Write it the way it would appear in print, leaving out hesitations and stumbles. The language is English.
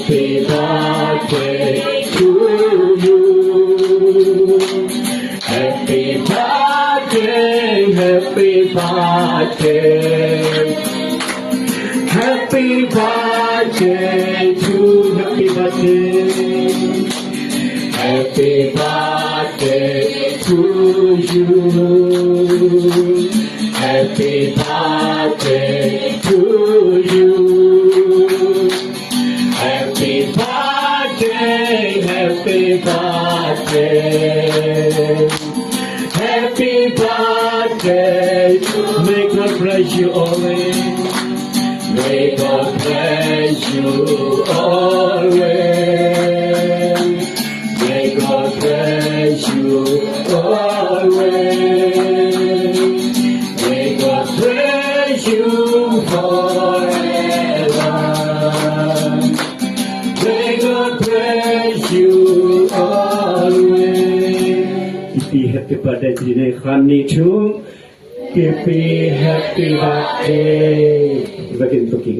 Happy birthday to you. Happy birthday, happy birthday. Happy birthday to happy birthday. Happy birthday to you. Happy birthday to you. Happy birthday, happy birthday. Happy birthday. May God bless you always. May God bless you always. May God bless you always. May God bless you forever. May God bless you always. Happy birthday today, Khani Chu. Happy birthday. Bagian